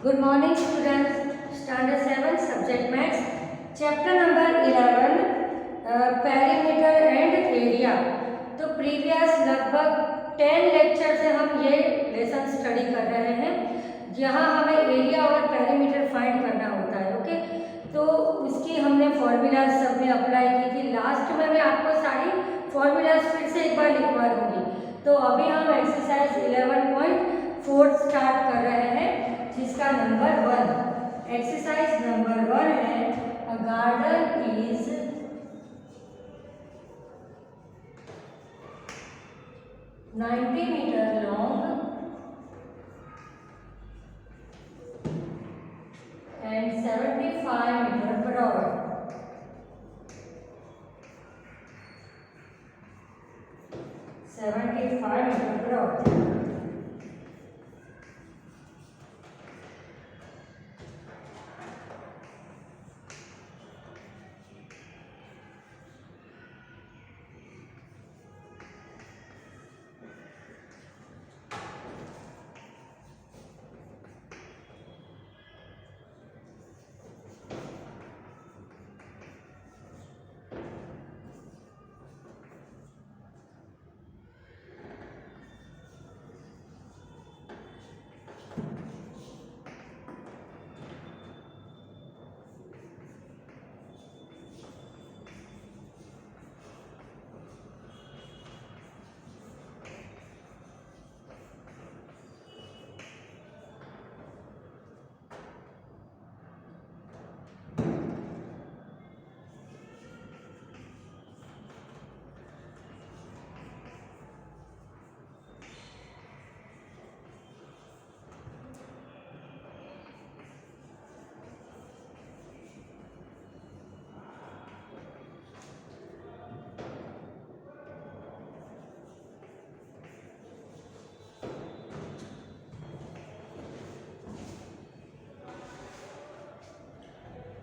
Good morning students. Standard 7 subject maths. Chapter number 11 perimeter and area. तो previous लगभग 10 lecture से हम ये लेसन स्टडी कर रहे हैं जहाँ हमें एरिया और पेरीमीटर फाइंड करना होता है। ओके, तो उसकी हमने फॉर्मूलाज सब में अप्लाई की थी। लास्ट में मैं आपको सारी फॉर्मूलाज फिर से एक बार लिखवा दूंगी। तो अभी हम एक्सरसाइज 11.4 स्टार्ट कर रहे हैं जिसका नंबर 1 एक्सरसाइज नंबर 1 है a garden is 90 metre long and 75 meter broad. 75 meter broad.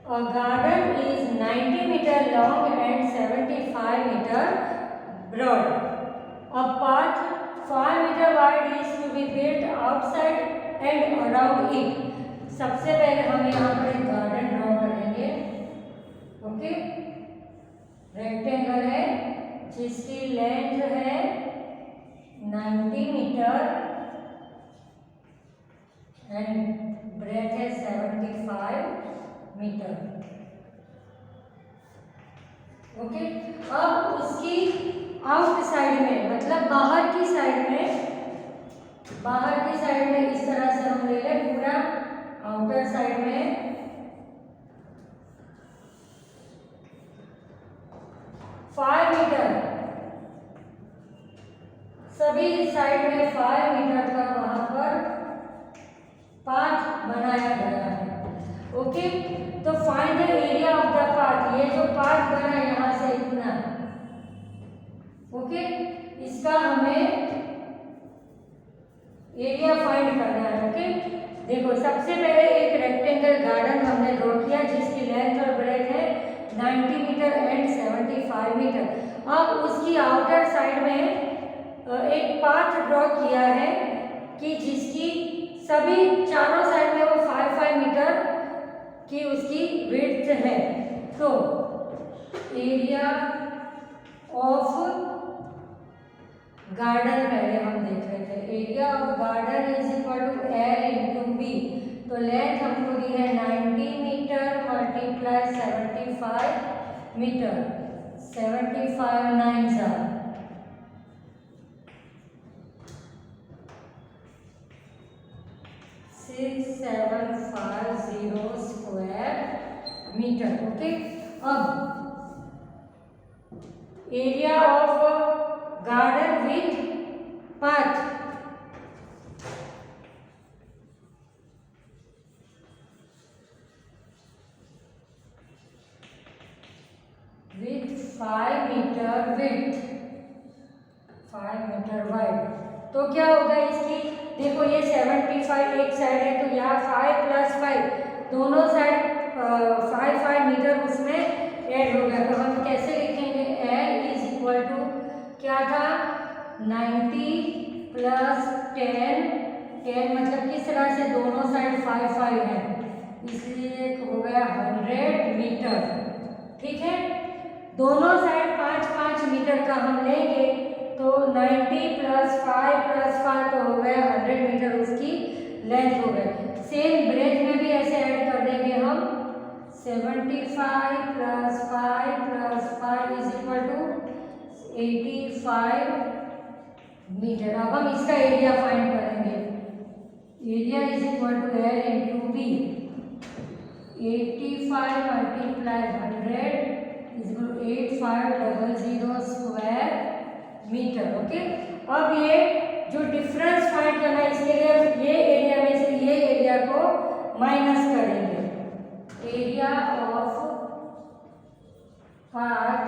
A garden is 90 meter long and 75 meter broad. A path 5 meter wide is to be built outside and around it. सबसे पहले हम यहाँ पर एक garden draw करेंगे। Okay, rectangle है जिसकी length है 90 मीटर एंड ब्रेथ है 75 मीटर। ओके, अब उसकी आउट साइड में मतलब बाहर की साइड में इस तरह से हम ले लें पूरा आउटर साइड में 5 मीटर, सभी साइड में 5 मीटर का वहां पर पाथ बनाया गया है। ओके, तो find the area of the path. ये जो पाथ बना यहाँ से इतना, ओके, इसका हमें एरिया फाइंड करना है। ओके, देखो सबसे पहले एक रेक्टेंगल गार्डन हमने ड्रॉ किया जिसकी लेंथ और ब्रेथ है 90 मीटर एंड 75 मीटर। अब उसकी आउटर साइड में एक पाथ ड्रॉ किया है कि जिसकी सभी चारों साइड में वो 5-5 मीटर की उसकी विड्थ है। तो एरिया ऑफ गार्डन पहले हम देख रहे थे। Area of garden is equal to L into B. तो लेंथ हमको दी है 90 metre multiply 75 metre. 75 9 6750 square metre. Okay, अब area of garden with path with 5 metre width, 5 metre wide. तो क्या होगा इसकी, देखो ये 75 एक साइड है तो यहाँ 5 + 5 दोनों साइड 5-5 मीटर उसमें ऐड होगा। तो हम कैसे लिखेंगे, L इज इक्वल टू क्या था 90 + 10 10 मतलब कि किस तरह से दोनों साइड 5 है, इसलिए हो गया 100 मीटर। ठीक है, दोनों साइड 5-5 मीटर का हम लेंगे तो 90 + 5 तो हो गया 100 मीटर उसकी लेंथ हो गई। सेम ब्रेथ में भी ऐसे ऐड कर देंगे हम 75 + 5 = 85 मीटर। अब हम इसका एरिया फाइंड करेंगे। Area = L × B। 85 × 100 = 8500 square metre. Okay, अब ये जो डिफरेंस फाइंड करना है इसके लिए ये एरिया में से ये एरिया को माइनस करेंगे। Area of path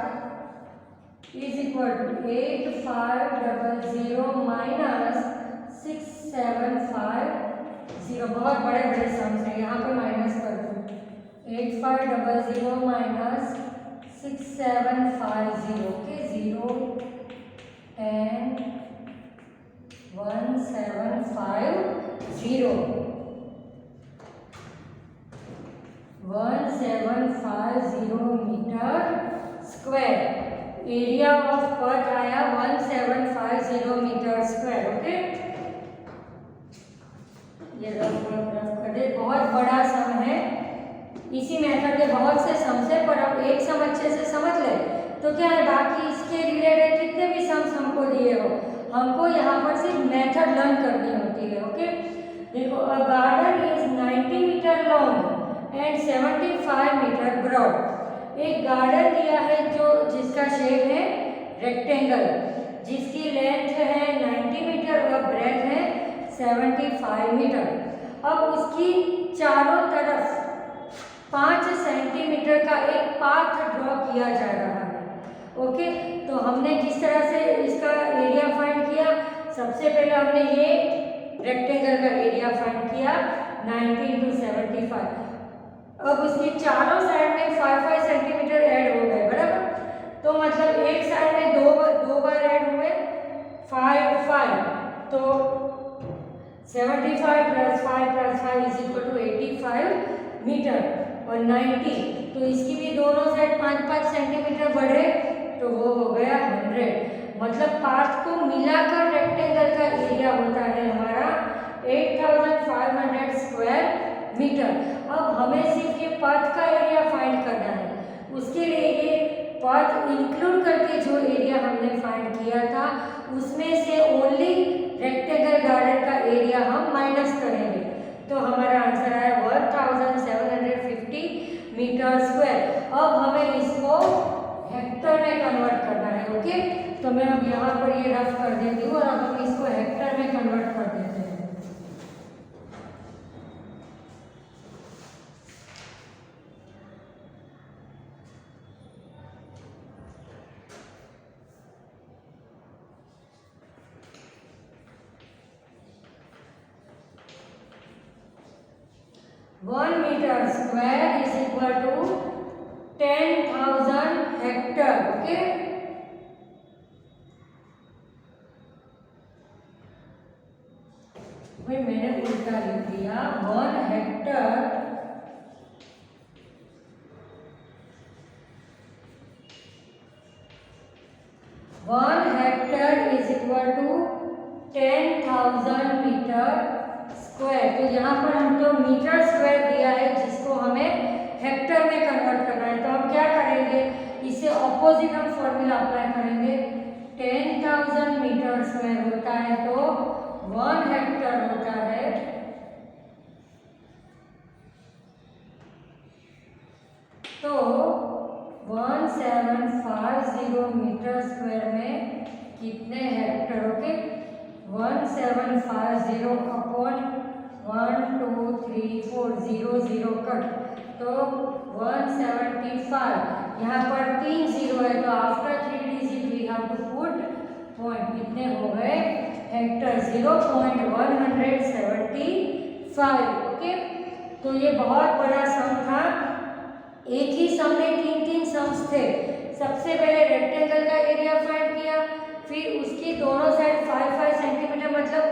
= 8500 - 6750। बहुत बड़े बड़े सम्स हैं, यहाँ पे माइनस कर दो। 8500 - 6750 के 0 10 1750 1750 मीटर स्क्वायर। एरिया ऑफ पथ आया 1750 मीटर स्क्वायर। ओके, ये रफ कर दे। बहुत बड़ा सम है, इसी मेथड के बहुत से सम्स है, पर अब एक सम अच्छे से समझ ले तो क्या है, बाकी इसके रिलेटेड कितने भी सम्स हमको दिए हो, हमको यहाँ पर सिर्फ मेथड लर्न करनी होती है। ओके, देखो, a garden is 90 metre long and 75 metre broad. एक गार्डन दिया है जो जिसका शेप है रेक्टेंगल, जिसकी लेंथ है 90 मीटर और ब्रेथ है 75 मीटर। अब उसकी चारों तरफ 5 सेंटीमीटर का एक पाथ ड्रॉ किया जा रहा है। ओके, तो हमने किस तरह से इसका एरिया फाइंड किया, सबसे पहले हमने ये रेक्टेंगल का एरिया फाइंड किया 90 × 75। अब उसकी चारों साइड में 5-5 सेंटीमीटर ऐड हो गए, बराबर। तो मतलब एक साइड में दो बार ऐड हुए 5 तो 75 + 5 + 5 = 85 मीटर। और 90 तो इसकी भी दोनों साइड 5-5 सेंटीमीटर बढ़े तो वो हो गया 100। मतलब पाथ को मिलाकर रेक्टेंगल का एरिया होता है हमारा 8500 स्क्वायर मीटर। अब हमें सिर्फ ये पाथ का एरिया फाइंड करना है, उसके लिए ये पाथ इंक्लूड करके जो एरिया हमने फाइंड किया था उसमें से ओनली रेक्टेंगल गार्डन का एरिया हम माइनस करेंगे। तो हमारा आंसर आया 1750 मीटर स्क्वायर। अब हमें इसको हेक्टर में कन्वर्ट करना है। ओके, तो मैं अब यहाँ पर ये रफ कर देती हूँ और अब हम इसको हेक्टर में कन्वर्ट कर देते हैं। 1 meter square is equal to 10,000 hectare. Okay, भाई मैंने उल्टा लिख दिया। 1 hectare is equal to 10,000 metre square. तो यहाँ पर हमको मीटर स्क्वायर दिया है जिसको हमें हेक्टर में कन्वर्ट करना है। तो हम क्या करेंगे, इसे ऑपोजिट हम फॉर्मूला अप्लाई करेंगे। 10,000 मीटर स्क्वायर होता है तो 1 हेक्टर होता है 1750 मीटर स्क्वायर में कितने हेक्टर। ओके, 1750 अपॉन 1 2 3 4 0 0 कट, तो 175। यहाँ पर 3 0 है तो after 3 digit we have to put point. कितने हो गए हेक्टर, 0.175। ओके, तो ये बहुत बड़ा सम था। एक ही सम में 3 सम्स थे। सबसे पहले रेक्टेंगल का एरिया फाइंड किया, फिर उसकी दोनों साइड 5-5 सेंटीमीटर मतलब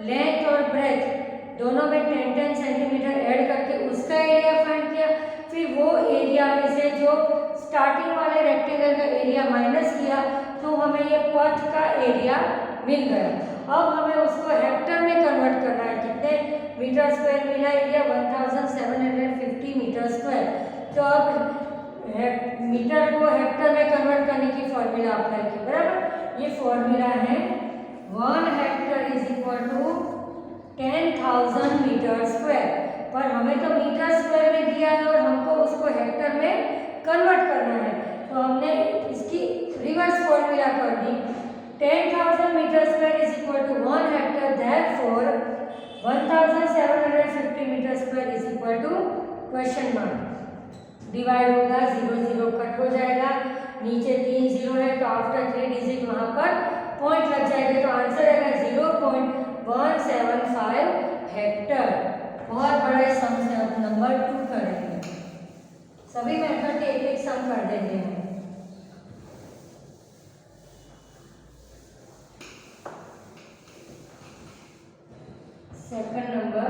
लेंथ और ब्रेथ दोनों में एरिया माइनस किया तो हमें ये पथ का एरिया मिल गया। अब हमें उसको हेक्टर में कन्वर्ट करना है। कितने मीटर स्क्वायर मिला? Area 1750 metre square. तो अब मीटर को हेक्टर में कन्वर्ट करने की फॉर्मूला अप्लाई की, बराबर। ये फॉर्मूला है 1 hectare is equal to 10,000 metre square. पर हमें तो मीटर स्क्वायर में दिया है और हमको उसको हेक्टर में कन्वर्ट करना है, तो हमने इसकी रिवर्स फॉर्मूला कर दी। 10,000 metre square is equal to 1 hectare, therefore 1750 metre square is equal to question mark. Divide होगा, 0 0 कट हो जाएगा, नीचे 3 0 है तो आफ्टर 3 डिजिट वहाँ पर पॉइंट लग जाएगा, तो आंसर आएगा 0.175 हेक्टर। बहुत बड़े सम से अब नंबर 2 करेंगे। सभी मेथड के एक एक सम कर देंगे हम। सेकंड नंबर,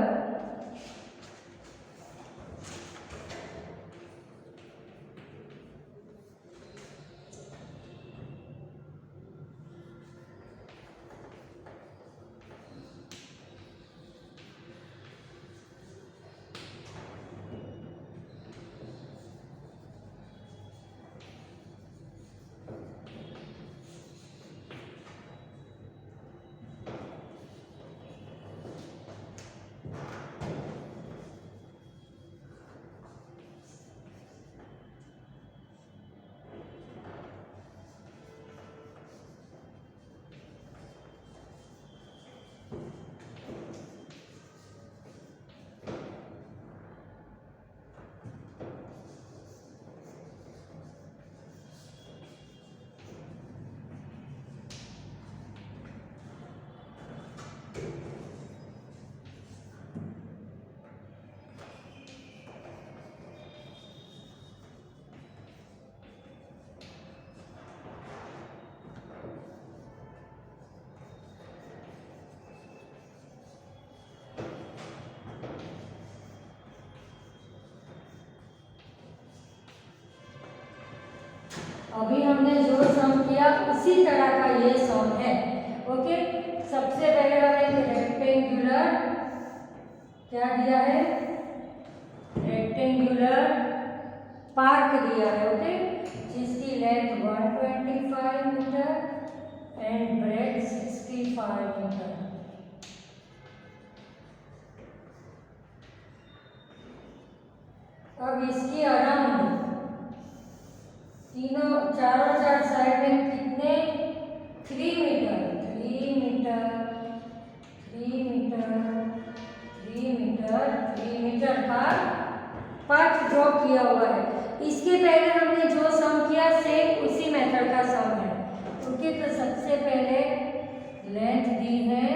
अभी हमने जो सम किया उसी तरह का ये सम है। ओके, सबसे पहले हमें रेक्टेंगुलर क्या दिया है? रेक्टेंगुलर पार्क दिया है। ओके, जिसकी length 125 metre and breadth 65 metre. अब इसकी अराउंड चारों चार साइड में कितने? 3 metre, 3 metre, 3 metre, 3 metre, 3 metre का पाथ ड्रॉ किया हुआ है। इसके पहले हमने जो सम किया सेम उसी मेथड का सम है। ओके, तो सबसे पहले लेंथ दी है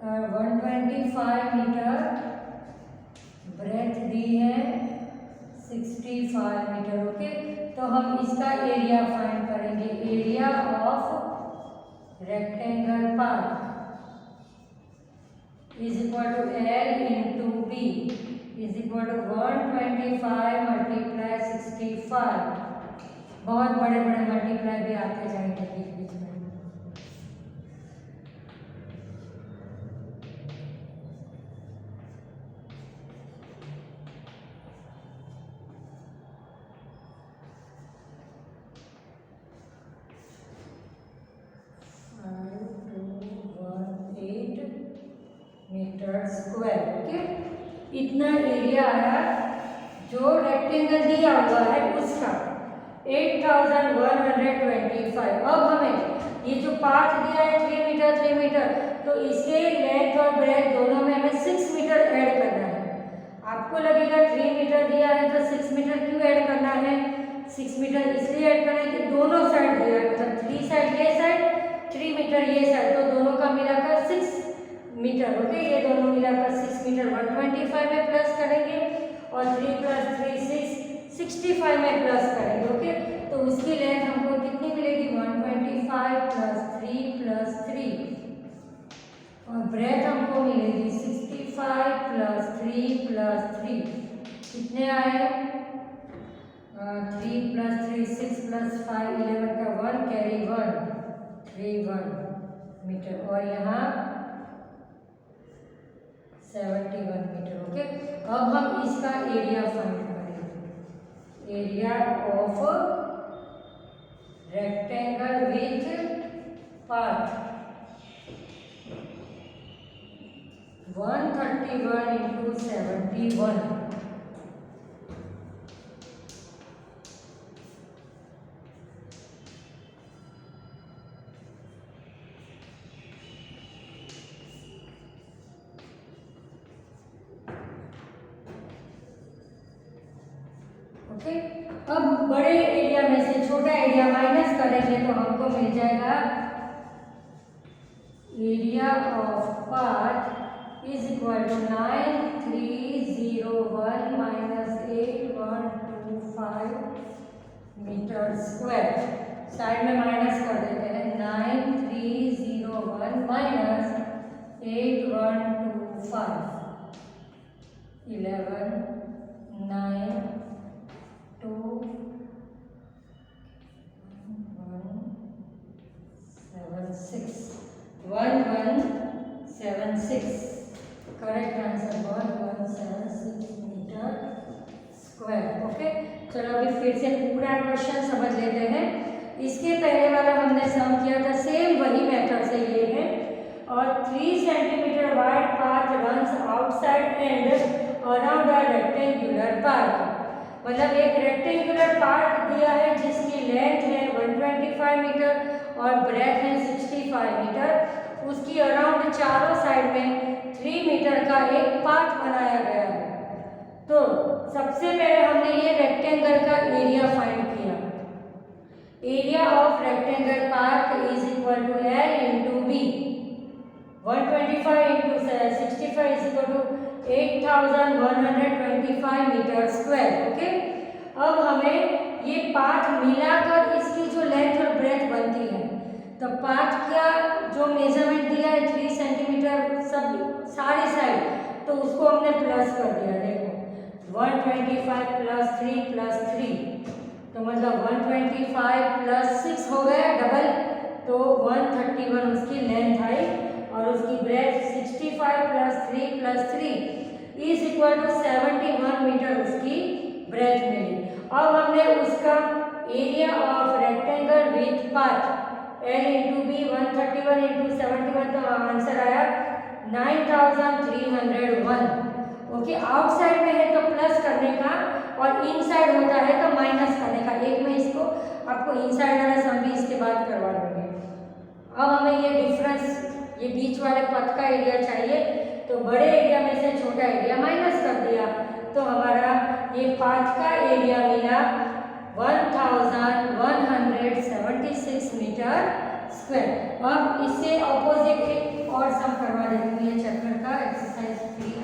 125 मीटर, ब्रेथ दी है 65 मीटर। ओके, तो हम इसका एरिया फाइंड करेंगे। Area of rectangle park is equal to L into B is equal to 125 multiply 65। बहुत बड़े बड़े मल्टीप्लाई भी आते जाएंगे बीच बीच में। Metre square. ओके, इतना एरिया आया जो रेक्टेंगल दिया हुआ है उसका 8125। अब हमें ये जो पाथ दिया है 3 मीटर 3 मीटर, तो इसके लेंथ और ब्रेथ दोनों में हमें 6 मीटर ऐड करना है। आपको लगेगा 3 मीटर दिया है तो 6 मीटर क्यों ऐड करना है? 6 मीटर इसलिए ऐड करना है कि दोनों साइड दिया है, मतलब 3 साइड ये साइड, 3 मीटर ये साइड, तो दोनों का मिलाकर 6 मीटर। ओके, ये दोनों मिलाकर 6 मीटर 125 में प्लस करेंगे और 3 + 3 6 65 में प्लस करेंगे। ओके, तो उसकी लेंथ हमको कितनी मिलेगी? 125 + 3 + 3 और ब्रेथ हमको मिलेगी 65 + 3 + 3। कितने आए? 3 + 3 6 + 5 11 का 1 कैरी 1 31 मीटर और यहाँ 71 मीटर। ओके, अब हम इसका एरिया फाइंड करेंगे। Area of rectangle with path 131 into 71 okay. अब बड़े एरिया में से छोटा एरिया माइनस करेंगे तो हमको मिल जाएगा area of path is equal to 9301 minus 8125 metre square. Side में माइनस कर देते हैं 9301 minus 8125 11 9 2 1 7 6 1176 correct answer 1176 metre square. Okay, चलो अभी फिर से पूरा क्वेश्चन समझ लेते हैं। इसके पहले वाला हमने सम किया था, सेम वही मेथड से ये है। और 3 centimetre wide path runs outside and around a rectangular park. मतलब एक रेक्टेंगुलर पार्क दिया है जिसकी लेंथ है 125 मीटर और ब्रेथ है 65 मीटर। उसकी अराउंड चारों साइड में 3 मीटर का एक पाथ बनाया गया है। तो सबसे पहले हमने ये रेक्टेंगल का एरिया फाइंड किया। Area of rectangle park is equal to L into B. 125 into 65 is equal to 8125 metre square. Okay, अब हमें ये पाथ मिलाकर इसकी जो लेंथ और ब्रेथ बनती है, तो पाथ क्या जो मेजरमेंट दिया है 3 सेंटीमीटर सब सारी साइड, तो उसको हमने प्लस कर दिया। देखो 125 + 3 + 3 तो मतलब 125 + 6 हो गया डबल, तो 131 उसकी लेंथ आई और उसकी breadth 65 + 3 + 3 is equal to 71 metre उसकी ब्रेथ मिली। अब हमने उसका area of rectangle with path L into B 131 into 71 तो आंसर आया 9301। ओके, आउटसाइड में है तो प्लस करने का और इनसाइड होता है तो माइनस करने का। एक में इसको आपको इनसाइड वाला सम भी इसके बाद करवा देंगे। अब हमें ये डिफरेंस, ये बीच वाले पथ का एरिया चाहिए, तो बड़े एरिया में से छोटा एरिया माइनस कर दिया, तो हमारा ये पाथ का एरिया मिला 1176 मीटर स्क्वायर। अब इससे ऑपोजिट एक और सम करवा देती हूँ, ये चैप्टर का exercise 3।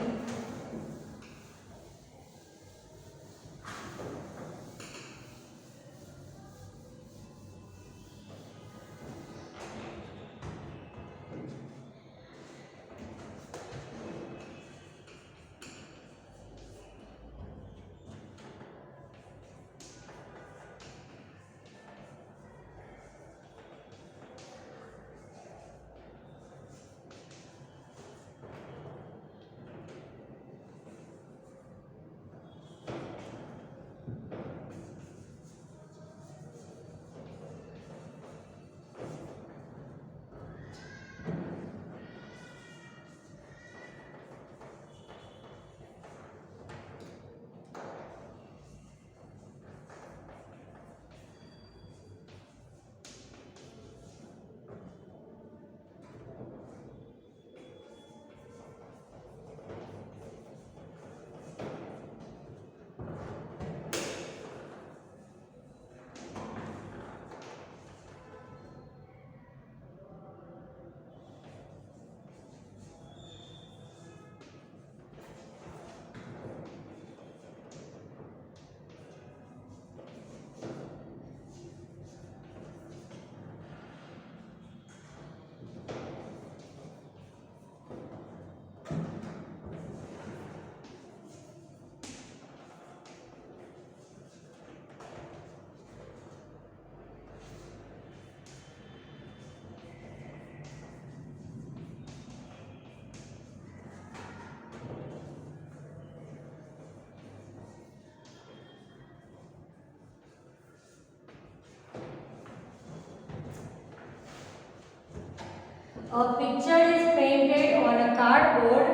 A picture is painted on a cardboard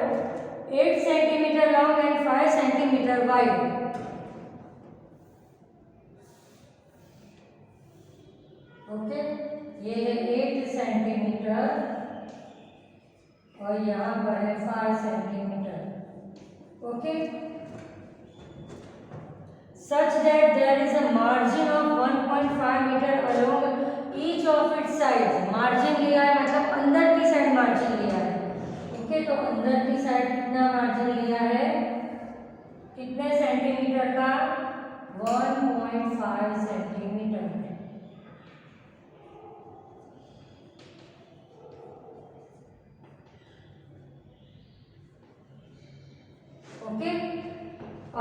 8 centimeter long and 5 centimeter wide. Okay, ये है 8 सेंटीमीटर और यहाँ पर है 5 centimetre. Okay, such that there is a margin of 1.5 meter along each of its sides. Margin लिया है मतलब अंदर की साइड मार्जिन लिया है. ओके, तो अंदर की साइड कितना मार्जिन लिया है, कितने सेंटीमीटर का, 1.5 सेंटीमीटर. ओके,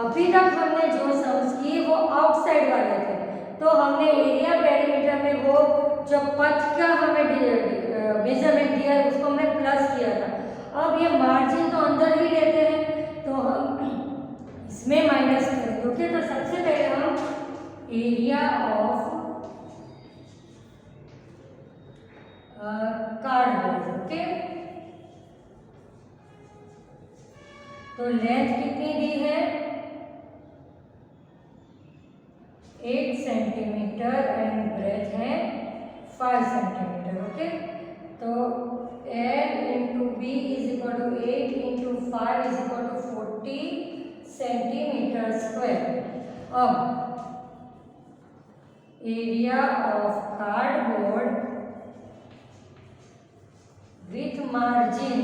अभी तक हमने जो सम्स किए वो आउटसाइड वाले थे. तो हमने एरिया पेरीमीटर में वो जो पथ का हमें मेजरमेंट दिया है उसको हमने प्लस किया था. अब ये मार्जिन तो अंदर ही लेते हैं तो हम इसमें माइनस करेंगे. ओके, तो सबसे पहले हम एरिया ऑफ कार्डबोर्ड. ओके, तो लेंथ कितनी दी है, 8 सेंटीमीटर एंड ब्रेथ है 5 सेंटीमीटर. ओके, तो L into B is equal to 8 into 5 is equal to 40 centimetre square. अब area of cardboard with margin,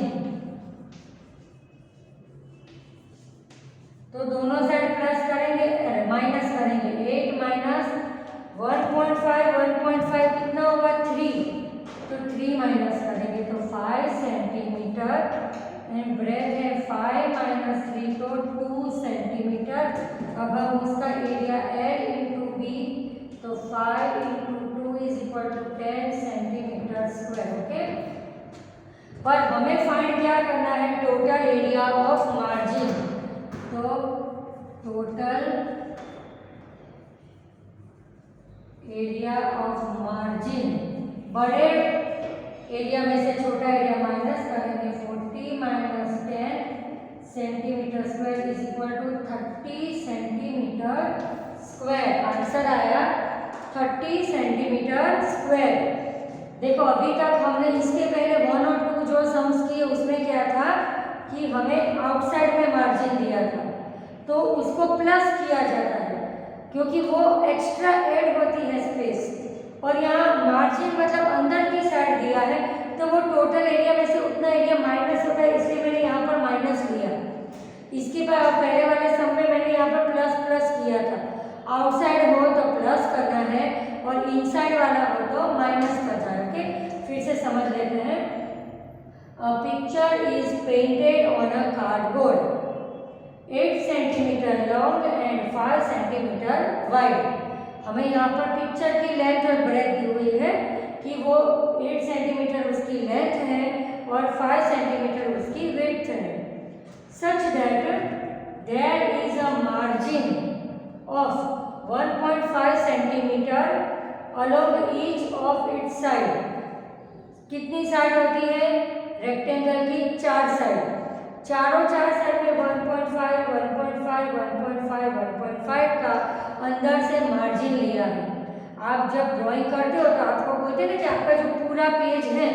तो दोनों साइड प्लस करेंगे, माइनस करेंगे. 8 माइनस 1.5 कितना होगा, 3. तो 3 माइनस करेंगे तो 5 सेंटीमीटर एंड ब्रेथ है 5 माइनस 3 तो 2 सेंटीमीटर. अब हम उसका एरिया L इंटू बी, तो 5 into 2 is equal to 10 centimetre square. Okay, पर हमें फाइंड क्या करना है, टोटल एरिया ऑफ मार्जिन. तो टोटल एरिया ऑफ मार्जिन, बड़े एरिया में से छोटा एरिया माइनस करेंगे. 40 minus 10 centimetre square is equal to 30 centimetre square. Answer आया 30 सेंटीमीटर स्क्वायर. देखो, अभी तक हमने इसके पहले 1 और 2 जो सम्स किए उसमें क्या था कि हमें आउटसाइड में मार्जिन दिया था तो उसको प्लस किया जाता है क्योंकि वो एक्स्ट्रा ऐड होती है स्पेस. और यहाँ मार्जिन मतलब अंदर की साइड दिया है तो वो टोटल एरिया में से उतना एरिया माइनस होता है, इसलिए मैंने यहाँ पर माइनस लिया. इसके बाद पहले वाले सम में मैंने यहाँ पर प्लस प्लस किया था. आउटसाइड हो तो प्लस करना है और इनसाइड वाला हो तो माइनस करना है. ओके, फिर से समझ लेते हैं. A picture is painted on a cardboard 8 centimetre long and 5 centimetre wide. हमें यहाँ पर पिक्चर की लेंथ और ब्रेथ दी हुई है कि वो 8 सेंटीमीटर उसकी लेंथ है और 5 सेंटीमीटर उसकी विड्थ है. Such that there is a margin of 1.5 centimetre along each of its side. कितनी साइड होती है रेक्टेंगल की, 4 साइड. चारों 4 साइड में 1.5, 1.5, 1.5, 1.5 का अंदर से मार्जिन लिया है. आप जब ड्राइंग करते हो तो आपको बोलते हैं ना कि आपका जो पूरा पेज है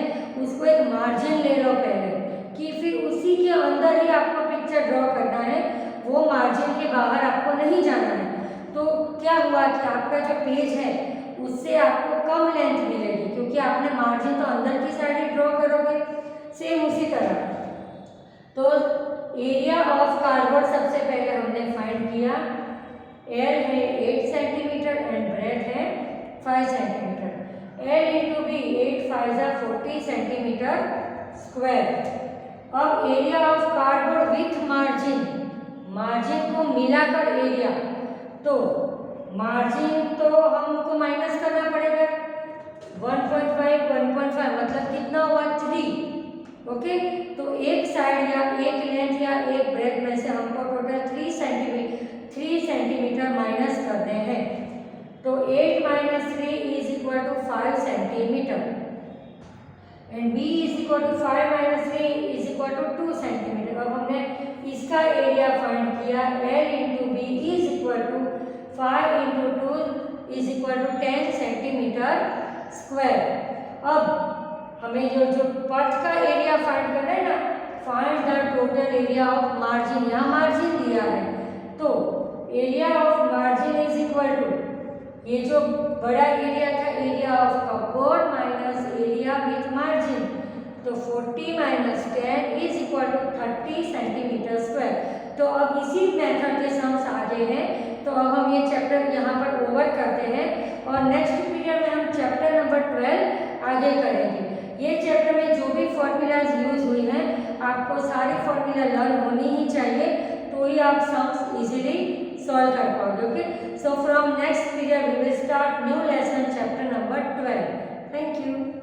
उसको एक मार्जिन ले लो पहले, कि फिर उसी के अंदर ही आपको पिक्चर ड्रॉ करना है, वो मार्जिन के बाहर आपको नहीं जाना है. तो क्या हुआ कि आपका जो पेज है उससे आपको कम लेंथ मिलेगी क्योंकि आपने मार्जिन तो अंदर की साइड ही ड्रॉ करोगे. सेम उसी तरह तो एरिया ऑफ कार्डबोर्ड सबसे पहले हमने फाइंड किया. एल है 8 सेंटीमीटर एंड ब्रेथ है 5 centimetre. L into B 8 5 40 centimetre square. अब area of cardboard with margin, margin को मिलाकर एरिया, तो मार्जिन तो हमको माइनस करना पड़ेगा. 1.5 1.5 मतलब कितना हुआ, 3. ओके, तो एक साइड या एक लेंथ या एक ब्रेथ में से हमको टोटल 3 सेंटीमीटर माइनस करने हैं. तो 8 minus 3 is equal to 5 centimetre. And B is equal to 5 minus 3 is equal to 2 centimetre. अब हमने इसका एरिया फाइंड किया, L into B is equal to 5 into 2 is equal to 10 centimetre square. अब हमें जो पथ का एरिया फाइंड करना है ना, find the total area of margin, यहाँ मार्जिन दिया है तो area of margin is equal to ये जो बड़ा एरिया का area of cupboard minus area with margin, तो 40 minus 10 is equal to 30 centimetre square. तो अब इसी मेथड के सम्स आगे हैं, तो अब हम ये चैप्टर यहाँ पर ओवर करते हैं और नेक्स्ट पीरियड में हम चैप्टर नंबर 12 आगे करेंगे। ये चैप्टर में जो भी फॉर्मूलाज यूज हुई हैं, आपको सारी फॉर्मूला लर्न होनी ही चाहिए, तो ही आप सम्स इजीली सॉल्व कर पाओगे। Okay, so from next period we will start new lesson chapter number 12. Thank you.